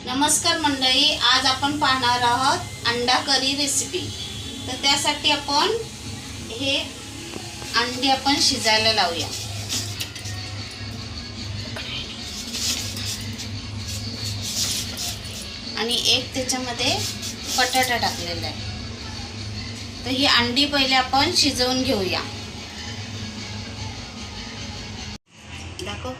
नमस्कार मंडळी, आज आपण पाहणार आहोत अंडा करी रेसिपी। तर त्यासाठी आपण हे अंडी आपण शिजायला लावूया। आणि एक त्याच्यामध्ये बटाटा टाकलेला आहे। तर ही अंडी पहिले आपण शिजवून घेऊया। दाखव।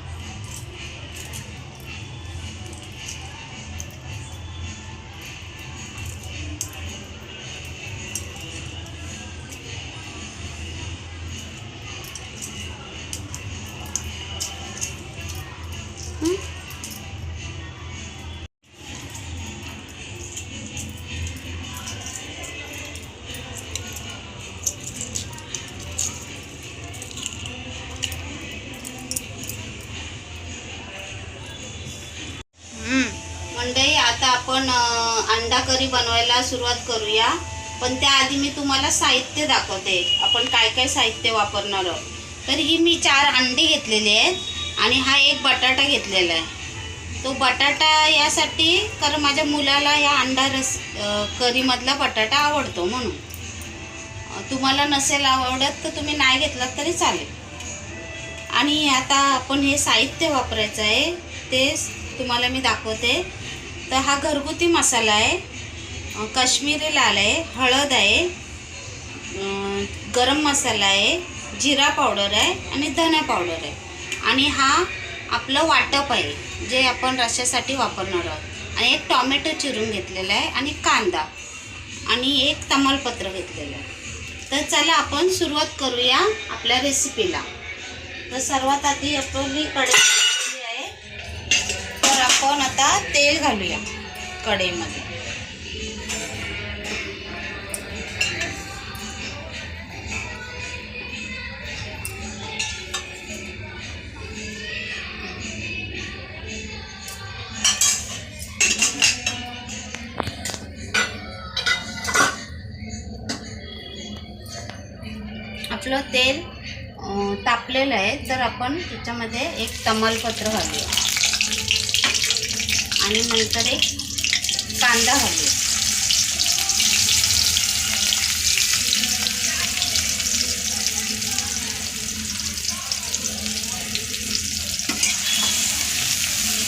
मंडळी, आता आपण अंडा करी बनवायला सुरुवात करूया। पण त्याआधी मी तुम्हाला साहित्य दाखवते, आपण काय काय साहित्य वापरणार आहोत। तर ही मी 4 अंडी घेतलेली आहेत आणि हा एक बटाटा घेतलेला आहे। तो बटाटा यासाठी कारण माझ्या मुलाला या अंडा करीमधला बटाटा आवडतो, म्हणून। तुम्हाला नसेल आवडत तर तुम्ही नाही घेतलात तरी चालेल। आणि आता आपण हे साहित्य वापरायचं आहे ते तुम्हाला मी दाखवते। तर हा घरगुती मसाला आहे, काश्मीरी लाल आहे, हळद आहे, गरम मसाला आहे, जिरा पावडर आहे आणि धना पावडर आहे। आणि हा आपलं वाटप आहे जे आपण रश्श्यासाठी वापरणार आहोत। आणि एक टोमॅटो चिरून घेतलेला आहे आणि कांदा आणि एक तमालपत्र घेतलेलं आहे। तर चला आपण सुरुवात करूया आपल्या रेसिपीला। तर सर्वात आधी आपली कढई आहे, तर आपण आता तेल घालूया कढईमध्ये। आपलं तेल तापलेलं आहे, तर आपण त्याच्यामध्ये एक तमालपत्र घालूया आणि नंतर एक कांदा घालूया।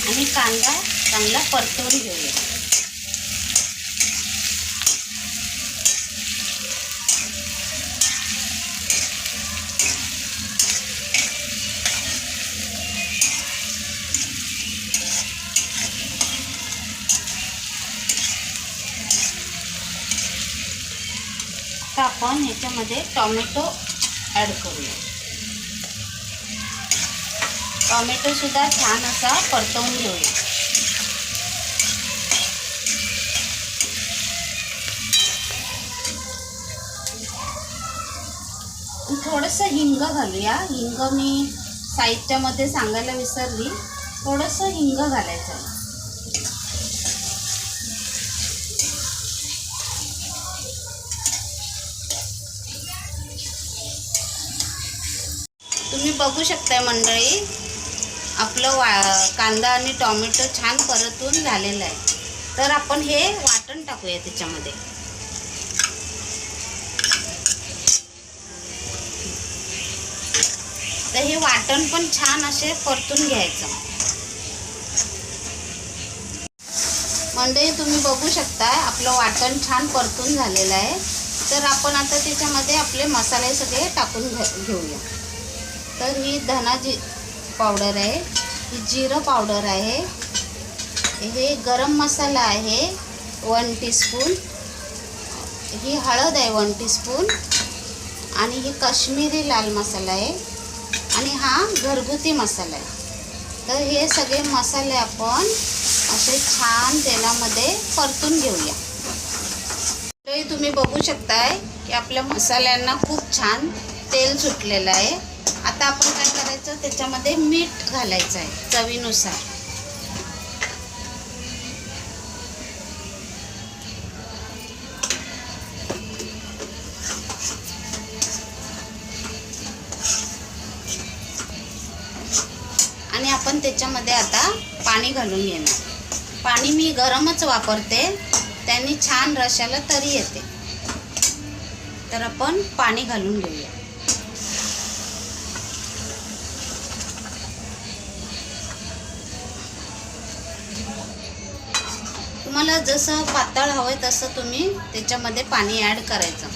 आणि कांदा चांगला परतवून घेऊया। आता आपण ह्याच्यामध्ये टोमॅटो ॲड करूया। टोमॅटो सुद्धा छान असा परतवून घेऊया। थोडंसं हिंग घालूया। हिंग मी साहित्यामध्ये सांगायला विसरली, थोडंसं हिंग घालायचं आहे। तुम्ही बघू शकताय मंडळी, आपलं कांदा आणि टोमॅटो छान परतून झालेलं आहे। तर आपण हे वाटण टाकूया त्याच्यामध्ये। तर हे वाटण पण छान असे परतून घ्यायचं। मंडळी, तुम्ही बघू शकताय आपलं वाटण छान परतून झालेलं आहे। तर आपण आता त्याच्यामध्ये आपले मसाले सगळे टाकून घेऊया। तर ही धना पावडर आहे, ही जिरं पावडर आहे, हे गरम मसाला आहे 1 टीस्पून, ही हळद आहे 1 टीस्पून, आणि ही काश्मीरी लाल मसाला आहे, आणि हा घरगुती मसाला आहे। तर हे सगळे मसाले आपण असे छान तेलामध्ये परतून घेऊया। तर तुम्ही बघू शकताय की आपल्या मसाल्यांना खूप छान तेल सुटलेलं आहे। आता आपण काय करायचं, त्याच्यामध्ये मीठ घालायचं आहे चवीनुसार। आणि आपण त्याच्यामध्ये आता पाणी घालून घेणार। पाणी मी गरमच वापरते, त्यांनी छान रश्याला तरी येते. तर आपण पाणी घालून घेऊया. तुम्हाला जसं पातळ हवंय तसं तुम्ही त्याच्यामध्ये पाणी ॲड करायचं.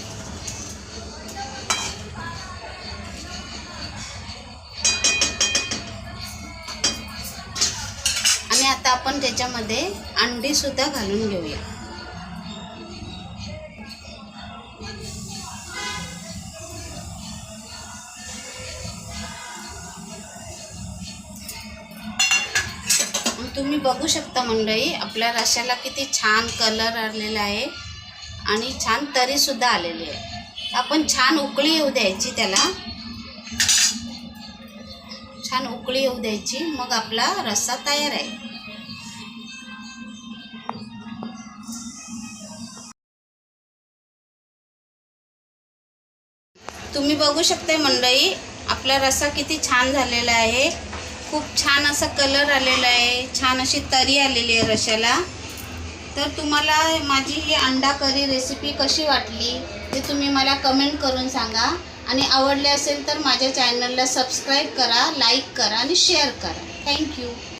आणि आता आपण त्याच्यामध्ये अंडी सुद्धा घालून घेऊया. तुम्ही बघू शकता मंडळी, आपल्या रश्याला किती छान कलर आलेला आहे आणि छान तरी सुद्धा आलेली आहे. आपण छान उकळी येऊ द्यायची, त्याला छान उकळी येऊ द्यायची, मग आपला रस्सा तयार आहे. तुम्ही बघू शकता मंडळी, आपला रस्सा किती छान झालेला आहे. खूप छान असा कलर आलेला आहे, छान अशी तरी आलेली आहे रश्याला. तर तुम्हाला माझी ही अंडा करी रेसिपी कशी वाटली ते तुम्ही मला कमेंट करून सांगा. आणि आवडले असेल तर माझ्या चॅनलला सबस्क्राईब करा, लाईक करा आणि शेअर करा. थँक्यू.